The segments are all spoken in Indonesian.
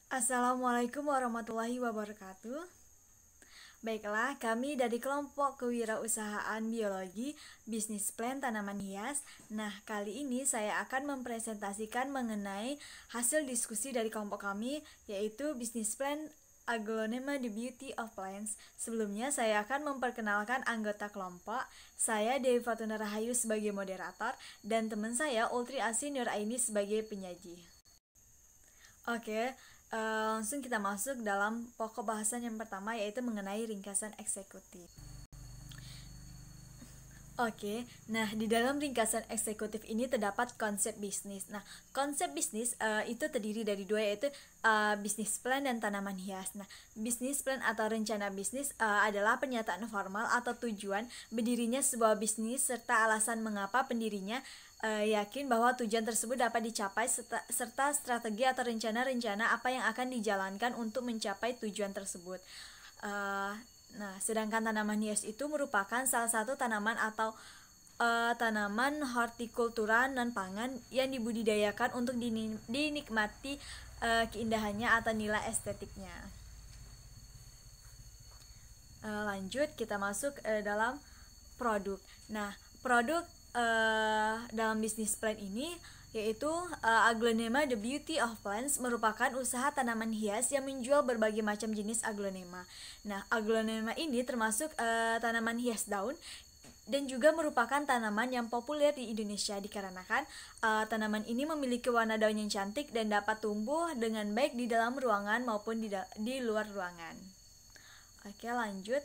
Assalamualaikum warahmatullahi wabarakatuh. Baiklah, kami dari kelompok kewirausahaan biologi bisnis plan tanaman hias. Nah, kali ini saya akan mempresentasikan mengenai hasil diskusi dari kelompok kami, yaitu bisnis plan Aglonema The Beauty of Plants. Sebelumnya, saya akan memperkenalkan anggota kelompok. Saya Dewi Fatuna Rahayu sebagai moderator, dan teman saya Ultri Asi Nur Aini sebagai penyaji. Oke, langsung kita masuk dalam pokok bahasan yang pertama, yaitu mengenai ringkasan eksekutif. Oke, nah di dalam ringkasan eksekutif ini terdapat konsep bisnis. Nah, konsep bisnis itu terdiri dari dua, yaitu bisnis plan dan tanaman hias. Nah, bisnis plan atau rencana bisnis adalah pernyataan formal atau tujuan berdirinya sebuah bisnis serta alasan mengapa pendirinya yakin bahwa tujuan tersebut dapat dicapai serta strategi atau rencana-rencana apa yang akan dijalankan untuk mencapai tujuan tersebut. Nah, sedangkan tanaman hias itu merupakan salah satu tanaman atau tanaman hortikultura non pangan yang dibudidayakan untuk dinikmati keindahannya atau nilai estetiknya. Lanjut, kita masuk dalam produk. Nah, produk dalam bisnis plan ini yaitu Aglonema The Beauty of Plants merupakan usaha tanaman hias yang menjual berbagai macam jenis aglonema. Nah, aglonema ini termasuk tanaman hias daun dan juga merupakan tanaman yang populer di Indonesia dikarenakan tanaman ini memiliki warna daun yang cantik dan dapat tumbuh dengan baik di dalam ruangan maupun di luar ruangan. Oke, lanjut.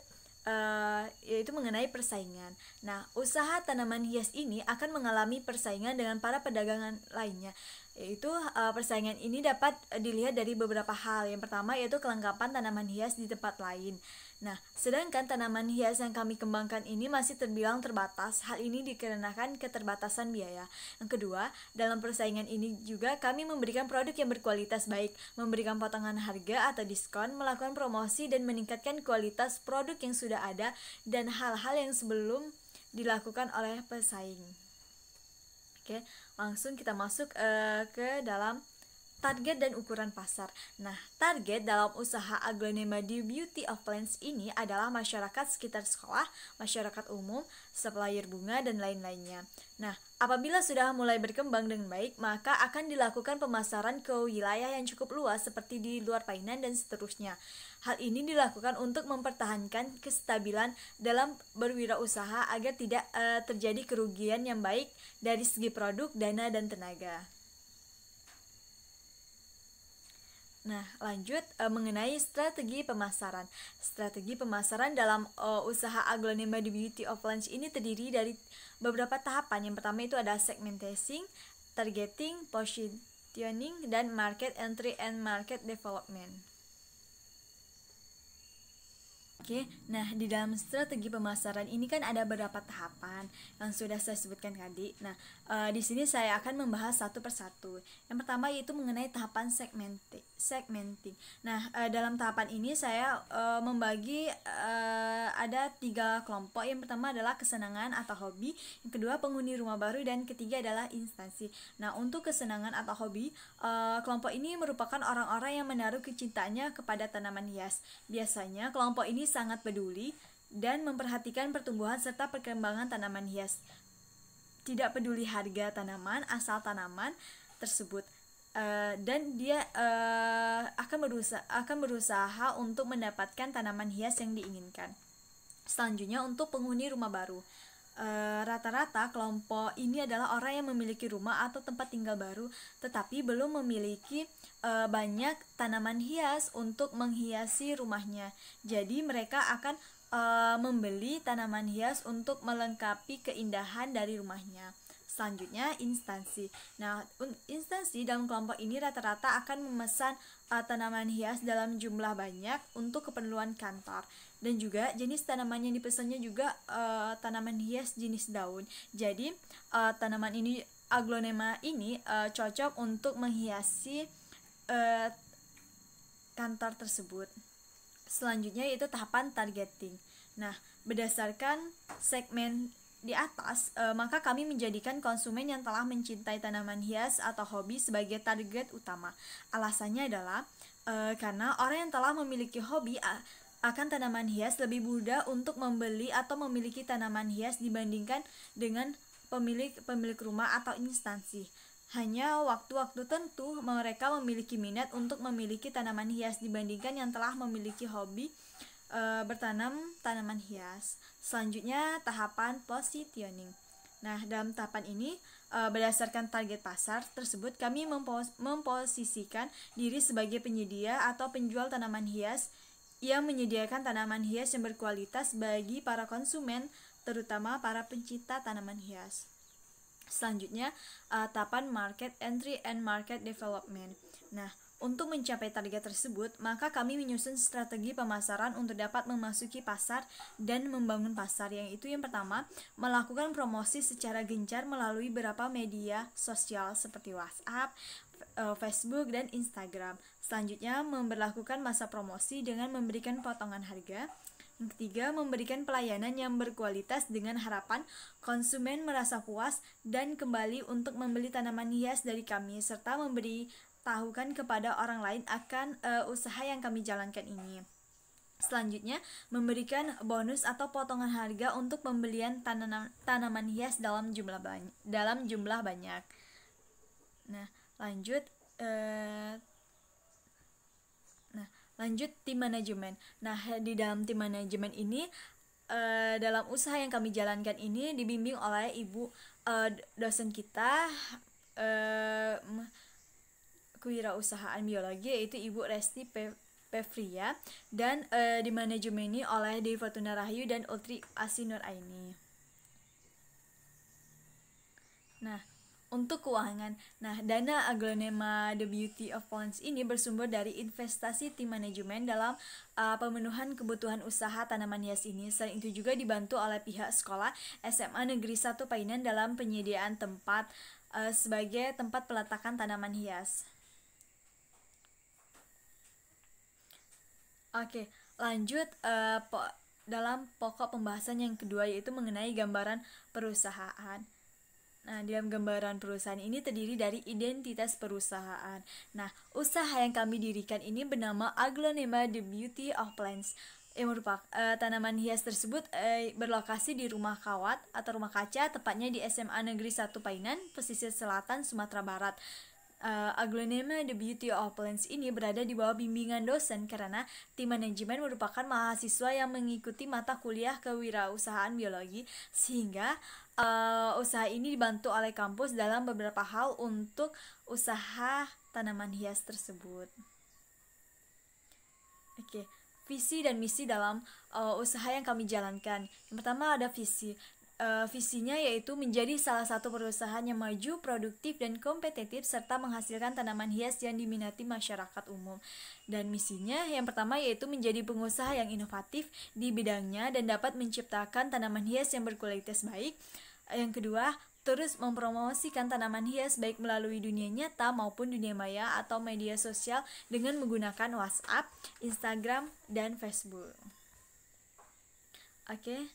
Yaitu mengenai persaingan. Nah, usaha tanaman hias ini akan mengalami persaingan dengan para pedagang lainnya, yaitu persaingan ini dapat dilihat dari beberapa hal. Yang pertama yaitu kelengkapan tanaman hias di tempat lain. Nah, sedangkan tanaman hias yang kami kembangkan ini masih terbilang terbatas. Hal ini dikarenakan keterbatasan biaya. Yang kedua, dalam persaingan ini juga kami memberikan produk yang berkualitas baik, memberikan potongan harga atau diskon, melakukan promosi dan meningkatkan kualitas produk yang sudah ada dan hal-hal yang sebelum dilakukan oleh pesaing. Oke, langsung kita masuk ke dalam target dan ukuran pasar. Nah, target dalam usaha Aglonema The Beauty of Plants ini adalah masyarakat sekitar sekolah, masyarakat umum, supplier bunga, dan lain-lainnya. Nah, apabila sudah mulai berkembang dengan baik, maka akan dilakukan pemasaran ke wilayah yang cukup luas seperti di luar Painan dan seterusnya. Hal ini dilakukan untuk mempertahankan kestabilan dalam berwirausaha agar tidak terjadi kerugian yang baik dari segi produk, dana, dan tenaga. Nah, lanjut mengenai strategi pemasaran. Strategi pemasaran dalam usaha Aglonema The Beauty of Plants ini terdiri dari beberapa tahapan. Yang pertama itu ada segmenting, targeting, positioning, dan market entry and market development. Oke, nah di dalam strategi pemasaran ini kan ada beberapa tahapan yang sudah saya sebutkan tadi. Nah, di sini saya akan membahas satu persatu. Yang pertama yaitu mengenai tahapan segmenting. Nah, dalam tahapan ini saya membagi ada 3 kelompok. Yang pertama adalah kesenangan atau hobi, yang kedua penghuni rumah baru, dan ketiga adalah instansi. Nah, untuk kesenangan atau hobi, kelompok ini merupakan orang-orang yang menaruh kecintaannya kepada tanaman hias. Biasanya kelompok ini sangat peduli dan memperhatikan pertumbuhan serta perkembangan tanaman hias. Tidak peduli harga tanaman, asal tanaman tersebut, dan dia akan berusaha untuk mendapatkan tanaman hias yang diinginkan. Selanjutnya untuk penghuni rumah baru. Rata-rata kelompok ini adalah orang yang memiliki rumah atau tempat tinggal baru tetapi belum memiliki banyak tanaman hias untuk menghiasi rumahnya. Jadi mereka akan membeli tanaman hias untuk melengkapi keindahan dari rumahnya. Selanjutnya instansi. Nah, instansi dalam kelompok ini rata-rata akan memesan tanaman hias dalam jumlah banyak untuk keperluan kantor. Dan juga jenis tanaman yang dipesannya juga tanaman hias jenis daun. Jadi tanaman ini aglonema ini cocok untuk menghiasi kantor tersebut. Selanjutnya yaitu tahapan targeting. Nah, berdasarkan di atas, maka kami menjadikan konsumen yang telah mencintai tanaman hias atau hobi sebagai target utama. Alasannya adalah karena orang yang telah memiliki hobi akan tanaman hias lebih mudah untuk membeli atau memiliki tanaman hias dibandingkan dengan pemilik rumah atau instansi. Hanya waktu-waktu tertentu mereka memiliki minat untuk memiliki tanaman hias dibandingkan yang telah memiliki hobi bertanam tanaman hias. Selanjutnya tahapan positioning. Nah, dalam tahapan ini berdasarkan target pasar tersebut kami memposisikan diri sebagai penyedia atau penjual tanaman hias yang menyediakan tanaman hias yang berkualitas bagi para konsumen, terutama para pencinta tanaman hias. Selanjutnya tahapan market entry and market development. Nah, untuk mencapai target tersebut, maka kami menyusun strategi pemasaran untuk dapat memasuki pasar dan membangun pasar, yaitu yang pertama, melakukan promosi secara gencar melalui beberapa media sosial seperti WhatsApp, Facebook, dan Instagram. Selanjutnya, memberlakukan masa promosi dengan memberikan potongan harga. Yang ketiga, memberikan pelayanan yang berkualitas dengan harapan konsumen merasa puas dan kembali untuk membeli tanaman hias dari kami, serta memberitahukan kepada orang lain akan usaha yang kami jalankan ini. Selanjutnya, memberikan bonus atau potongan harga untuk pembelian tanaman hias dalam jumlah banyak. Nah, lanjut tim manajemen. Nah, di dalam tim manajemen ini dalam usaha yang kami jalankan ini dibimbing oleh ibu dosen kita kewirausahaan biologi, yaitu Ibu Resti Pevria, dan dimanajemeni oleh Dewi Fortuna Rahayu dan Ultri Asinur Aini. Nah, untuk keuangan, dana Aglonema The Beauty of Plants ini bersumber dari investasi tim manajemen dalam pemenuhan kebutuhan usaha tanaman hias ini. Selain itu juga dibantu oleh pihak sekolah SMA Negeri 1 Painan dalam penyediaan tempat sebagai tempat peletakan tanaman hias. Oke, lanjut dalam pokok pembahasan yang kedua, yaitu mengenai gambaran perusahaan. Nah, dalam gambaran perusahaan ini terdiri dari identitas perusahaan. Nah, usaha yang kami dirikan ini bernama Aglonema The Beauty of Plants, yang merupakan tanaman hias tersebut berlokasi di rumah kawat atau rumah kaca, tepatnya di SMA Negeri 1 Painan, pesisir selatan Sumatera Barat. Aglonema The Beauty of Plants ini berada di bawah bimbingan dosen karena tim manajemen merupakan mahasiswa yang mengikuti mata kuliah kewirausahaan biologi, sehingga usaha ini dibantu oleh kampus dalam beberapa hal untuk usaha tanaman hias tersebut. Oke, visi dan misi dalam usaha yang kami jalankan. Yang pertama ada visi. Visinya yaitu menjadi salah satu perusahaan yang maju, produktif, dan kompetitif serta menghasilkan tanaman hias yang diminati masyarakat umum. Dan misinya yang pertama yaitu menjadi pengusaha yang inovatif di bidangnya dan dapat menciptakan tanaman hias yang berkualitas baik. Yang kedua, terus mempromosikan tanaman hias baik melalui dunia nyata maupun dunia maya atau media sosial dengan menggunakan WhatsApp, Instagram, dan Facebook. Oke,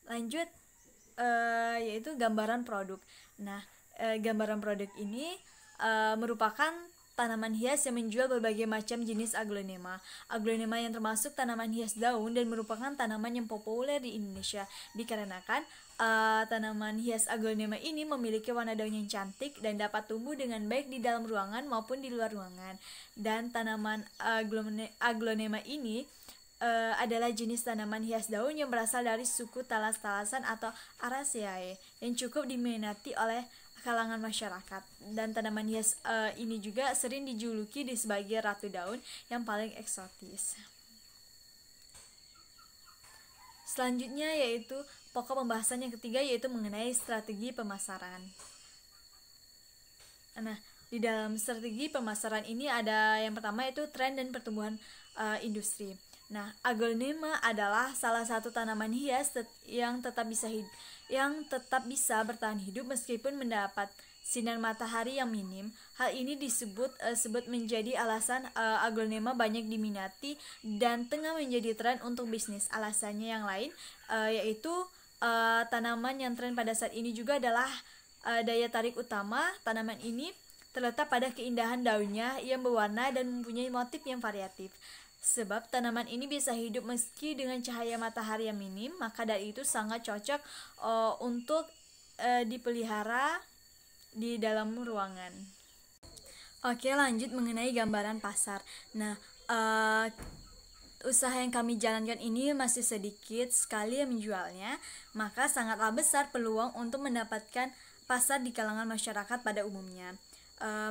lanjut yaitu gambaran produk. Nah, gambaran produk ini merupakan tanaman hias yang menjual berbagai macam jenis aglonema. Aglonema yang termasuk tanaman hias daun dan merupakan tanaman yang populer di Indonesia dikarenakan tanaman hias aglonema ini memiliki warna daun yang cantik dan dapat tumbuh dengan baik di dalam ruangan maupun di luar ruangan. Dan tanaman aglonema ini adalah jenis tanaman hias daun yang berasal dari suku talas-talasan atau Araceae yang cukup diminati oleh kalangan masyarakat. Dan tanaman hias ini juga sering dijuluki sebagai ratu daun yang paling eksotis. Selanjutnya yaitu pokok pembahasan yang ketiga, yaitu mengenai strategi pemasaran. Nah, di dalam strategi pemasaran ini ada yang pertama yaitu tren dan pertumbuhan industri. Nah, aglonema adalah salah satu tanaman hias yang tetap bisa bertahan hidup meskipun mendapat sinar matahari yang minim. Hal ini disebut menjadi alasan aglonema banyak diminati dan tengah menjadi tren untuk bisnis. Alasannya yang lain yaitu tanaman yang tren pada saat ini juga adalah daya tarik utama tanaman ini terletak pada keindahan daunnya yang berwarna dan mempunyai motif yang variatif. Sebab tanaman ini bisa hidup meski dengan cahaya matahari yang minim, maka dari itu sangat cocok untuk dipelihara di dalam ruangan. Oke, lanjut mengenai gambaran pasar. Nah, usaha yang kami jalankan ini masih sedikit sekali yang menjualnya, maka sangatlah besar peluang untuk mendapatkan pasar di kalangan masyarakat pada umumnya.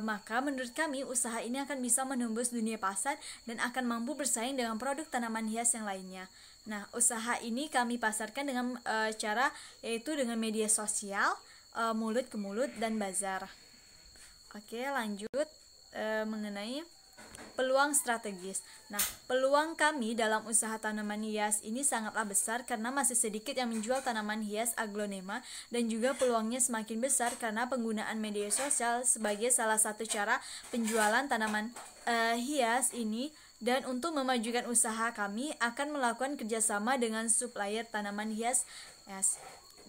Maka menurut kami usaha ini akan bisa menembus dunia pasar dan akan mampu bersaing dengan produk tanaman hias yang lainnya. Nah, usaha ini kami pasarkan dengan cara yaitu dengan media sosial, mulut ke mulut, dan bazar. Oke, lanjut mengenai peluang strategis. Nah, peluang kami dalam usaha tanaman hias ini sangatlah besar karena masih sedikit yang menjual tanaman hias aglonema, dan juga peluangnya semakin besar karena penggunaan media sosial sebagai salah satu cara penjualan tanaman hias ini. Dan untuk memajukan usaha kami akan melakukan kerjasama dengan supplier tanaman hias.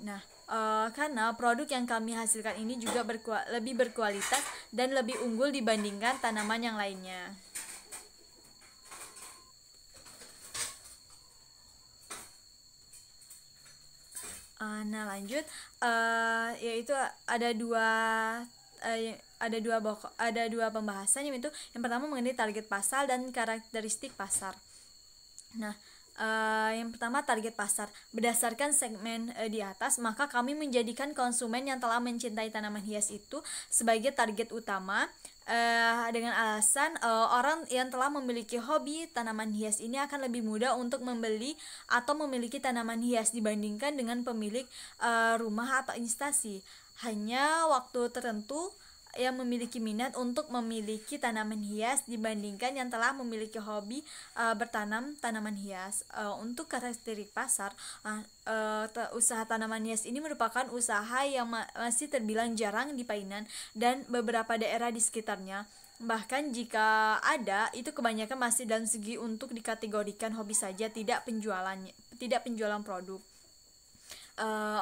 Nah, karena produk yang kami hasilkan ini juga lebih berkualitas dan lebih unggul dibandingkan tanaman yang lainnya. Nah, lanjut yaitu ada dua pembahasan, yaitu yang pertama mengenai target pasar dan karakteristik pasar. Nah, yang pertama target pasar. Berdasarkan segmen di atas, maka kami menjadikan konsumen yang telah mencintai tanaman hias itu sebagai target utama, dengan alasan orang yang telah memiliki hobi tanaman hias ini akan lebih mudah untuk membeli atau memiliki tanaman hias dibandingkan dengan pemilik rumah atau instansi. Hanya waktu tertentu yang memiliki minat untuk memiliki tanaman hias dibandingkan yang telah memiliki hobi bertanam tanaman hias. Untuk karakteristik pasar, usaha tanaman hias ini merupakan usaha yang masih terbilang jarang di Painan dan beberapa daerah di sekitarnya. Bahkan jika ada, itu kebanyakan masih dalam segi untuk dikategorikan hobi saja, tidak penjualan produk.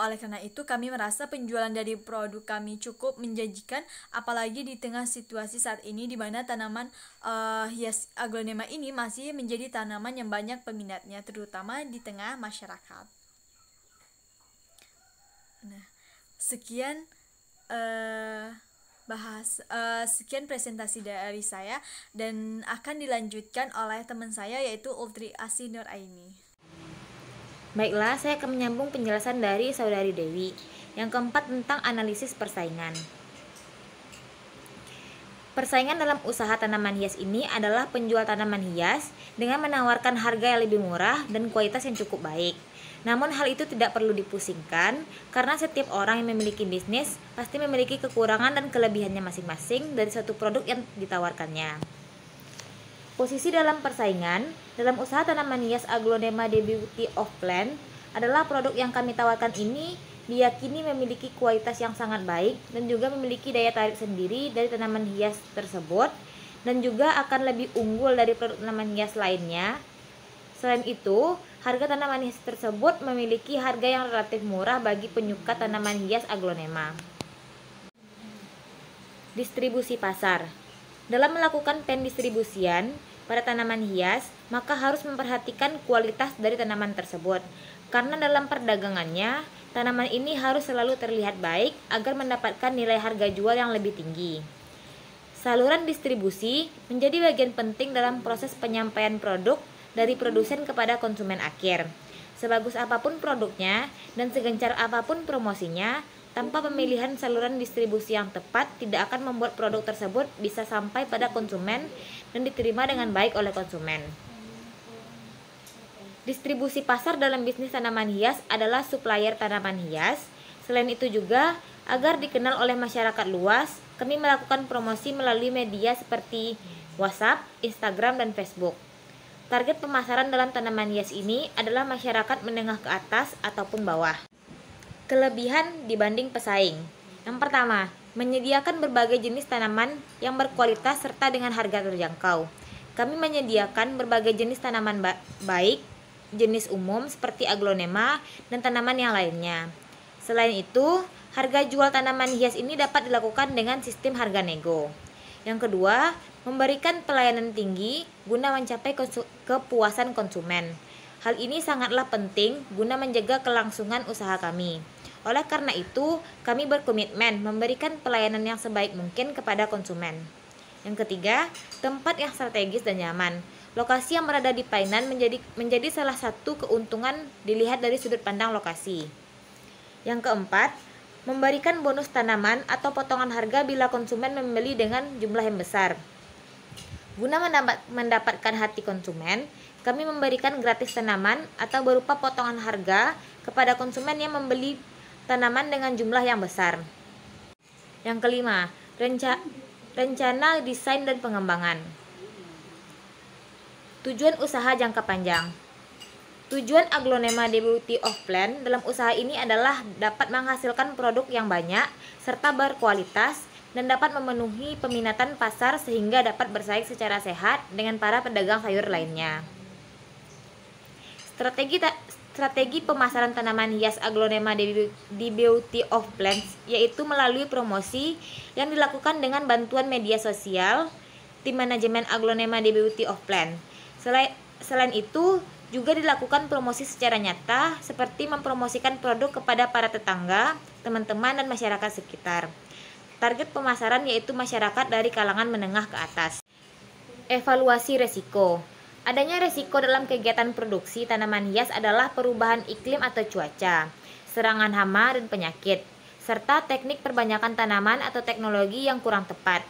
Oleh karena itu kami merasa penjualan dari produk kami cukup menjanjikan, apalagi di tengah situasi saat ini di mana tanaman hias aglonema ini masih menjadi tanaman yang banyak peminatnya, terutama di tengah masyarakat. Nah, sekian sekian presentasi dari saya dan akan dilanjutkan oleh teman saya yaitu Ultri Asih Nuraini. Baiklah, saya akan menyambung penjelasan dari Saudari Dewi. Yang keempat, tentang analisis persaingan. Persaingan dalam usaha tanaman hias ini adalah penjual tanaman hias dengan menawarkan harga yang lebih murah dan kualitas yang cukup baik. Namun hal itu tidak perlu dipusingkan karena setiap orang yang memiliki bisnis pasti memiliki kekurangan dan kelebihannya masing-masing dari suatu produk yang ditawarkannya. Posisi dalam persaingan dalam usaha tanaman hias aglonema The Beauty of Plant adalah produk yang kami tawarkan ini diyakini memiliki kualitas yang sangat baik dan juga memiliki daya tarik sendiri dari tanaman hias tersebut, dan juga akan lebih unggul dari produk tanaman hias lainnya. Selain itu, harga tanaman hias tersebut memiliki harga yang relatif murah bagi penyuka tanaman hias aglonema. Distribusi pasar. Dalam melakukan pendistribusian pada tanaman hias, maka harus memperhatikan kualitas dari tanaman tersebut. Karena dalam perdagangannya, tanaman ini harus selalu terlihat baik agar mendapatkan nilai harga jual yang lebih tinggi. Saluran distribusi menjadi bagian penting dalam proses penyampaian produk dari produsen kepada konsumen akhir. Sebagus apapun produknya dan segencar apapun promosinya, tanpa pemilihan saluran distribusi yang tepat, tidak akan membuat produk tersebut bisa sampai pada konsumen dan diterima dengan baik oleh konsumen. Distribusi pasar dalam bisnis tanaman hias adalah supplier tanaman hias. Selain itu juga, agar dikenal oleh masyarakat luas, kami melakukan promosi melalui media seperti WhatsApp, Instagram, dan Facebook. Target pemasaran dalam tanaman hias ini adalah masyarakat menengah ke atas ataupun bawah. Kelebihan dibanding pesaing. Yang pertama, menyediakan berbagai jenis tanaman yang berkualitas serta dengan harga terjangkau. Kami menyediakan berbagai jenis tanaman baik jenis umum seperti aglonema dan tanaman yang lainnya. Selain itu, harga jual tanaman hias ini dapat dilakukan dengan sistem harga nego. Yang kedua, memberikan pelayanan tinggi guna mencapai kepuasan konsumen. Hal ini sangatlah penting guna menjaga kelangsungan usaha kami. Oleh karena itu, kami berkomitmen memberikan pelayanan yang sebaik mungkin kepada konsumen. Yang ketiga, tempat yang strategis dan nyaman. Lokasi yang berada di Painan menjadi salah satu keuntungan dilihat dari sudut pandang lokasi. Yang keempat, memberikan bonus tanaman atau potongan harga bila konsumen membeli dengan jumlah yang besar. Guna mendapatkan hati konsumen, kami memberikan gratis tanaman atau berupa potongan harga kepada konsumen yang membeli tanaman dengan jumlah yang besar. Yang kelima, rencana desain dan pengembangan. Tujuan usaha jangka panjang. Tujuan Aglonema Beauty of Plant dalam usaha ini adalah dapat menghasilkan produk yang banyak serta berkualitas dan dapat memenuhi peminatan pasar sehingga dapat bersaing secara sehat dengan para pedagang sayur lainnya. Strategi pemasaran tanaman hias Aglonema Beauty of Plants yaitu melalui promosi yang dilakukan dengan bantuan media sosial tim manajemen Aglonema Beauty of Plants. Selain itu, juga dilakukan promosi secara nyata seperti mempromosikan produk kepada para tetangga, teman-teman, dan masyarakat sekitar. Target pemasaran yaitu masyarakat dari kalangan menengah ke atas. Evaluasi resiko. Adanya resiko dalam kegiatan produksi tanaman hias adalah perubahan iklim atau cuaca, serangan hama dan penyakit, serta teknik perbanyakan tanaman atau teknologi yang kurang tepat.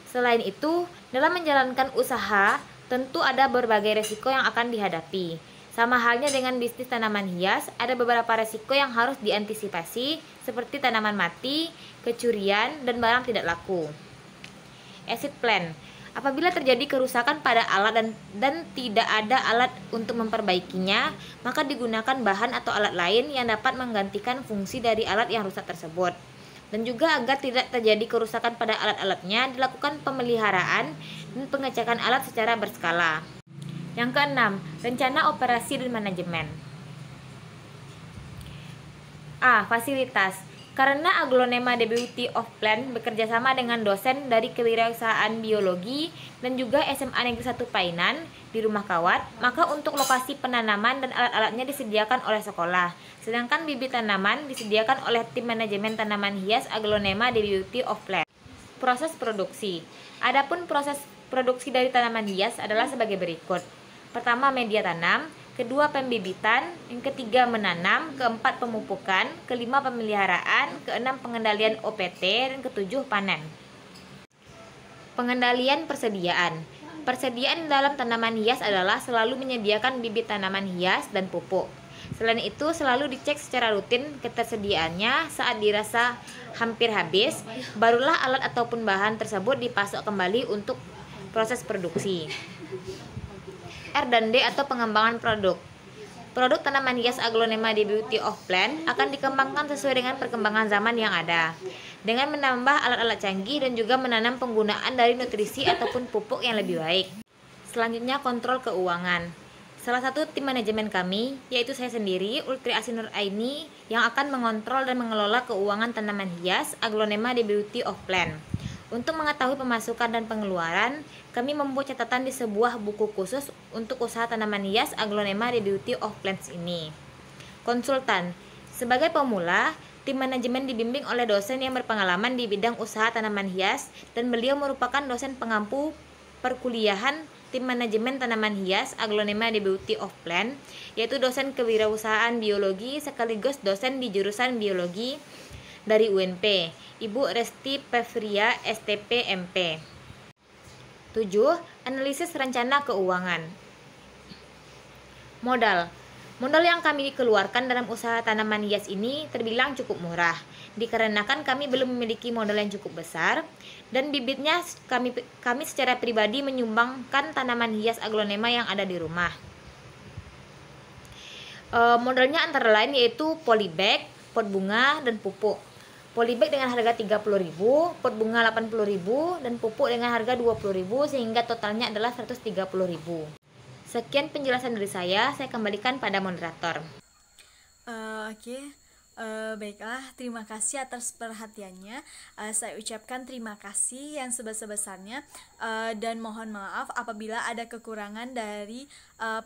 Selain itu, dalam menjalankan usaha, tentu ada berbagai resiko yang akan dihadapi. Sama halnya dengan bisnis tanaman hias, ada beberapa resiko yang harus diantisipasi seperti tanaman mati, kecurian, dan barang tidak laku. Exit plan. Apabila terjadi kerusakan pada alat dan tidak ada alat untuk memperbaikinya, maka digunakan bahan atau alat lain yang dapat menggantikan fungsi dari alat yang rusak tersebut. Dan juga agar tidak terjadi kerusakan pada alat-alatnya, dilakukan pemeliharaan dan pengecekan alat secara berskala. Yang keenam, rencana operasi dan manajemen. A. Fasilitas. Karena Aglonema Beauty of Plant bekerjasama dengan dosen dari Kewirausahaan Biologi dan juga SMA Negeri 1 Painan di Rumah Kawat, maka untuk lokasi penanaman dan alat-alatnya disediakan oleh sekolah. Sedangkan bibit tanaman disediakan oleh tim manajemen tanaman hias Aglonema Beauty of Plant. Proses produksi. Adapun proses produksi dari tanaman hias adalah sebagai berikut. Pertama, media tanam. Kedua, pembibitan. Yang ketiga, menanam. Keempat, pemupukan. Kelima, pemeliharaan. Keenam, pengendalian OPT. Dan ketujuh, panen. Pengendalian persediaan. Persediaan dalam tanaman hias adalah selalu menyediakan bibit tanaman hias dan pupuk. Selain itu, selalu dicek secara rutin ketersediaannya. Saat dirasa hampir habis, barulah alat ataupun bahan tersebut dipasok kembali untuk proses produksi. R&D atau pengembangan produk. Produk tanaman hias Aglonema Beauty of Plant akan dikembangkan sesuai dengan perkembangan zaman yang ada, dengan menambah alat-alat canggih dan juga menanam penggunaan dari nutrisi ataupun pupuk yang lebih baik. Selanjutnya, kontrol keuangan. Salah satu tim manajemen kami, yaitu saya sendiri, Ultri Asinur Aini, yang akan mengontrol dan mengelola keuangan tanaman hias Aglonema Beauty of Plant. Untuk mengetahui pemasukan dan pengeluaran, kami membuat catatan di sebuah buku khusus untuk usaha tanaman hias Aglonema Beauty of Plants ini. Konsultan. Sebagai pemula, tim manajemen dibimbing oleh dosen yang berpengalaman di bidang usaha tanaman hias dan beliau merupakan dosen pengampu perkuliahan tim manajemen tanaman hias Aglonema Beauty of Plant, yaitu dosen kewirausahaan biologi sekaligus dosen di jurusan biologi dari UNP, Ibu Resti Pevria STP MP. 7. Analisis rencana keuangan. Modal. Modal yang kami keluarkan dalam usaha tanaman hias ini terbilang cukup murah, dikarenakan kami belum memiliki modal yang cukup besar, dan bibitnya kami secara pribadi menyumbangkan tanaman hias Aglonema yang ada di rumah. Modalnya antara lain yaitu polybag, pot bunga, dan pupuk. Polybag dengan harga 30.000, pot bunga 80.000, dan pupuk dengan harga 20.000 sehingga totalnya adalah 130.000. Sekian penjelasan dari saya kembalikan pada moderator. Oke. Baiklah, terima kasih atas perhatiannya. Saya ucapkan terima kasih yang sebesar-besarnya, dan mohon maaf apabila ada kekurangan dari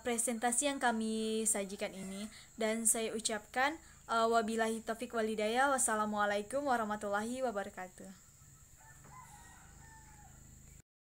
presentasi yang kami sajikan ini. Dan saya ucapkan wabillahi taufik walhidayah. Wassalamualaikum warahmatullahi wabarakatuh.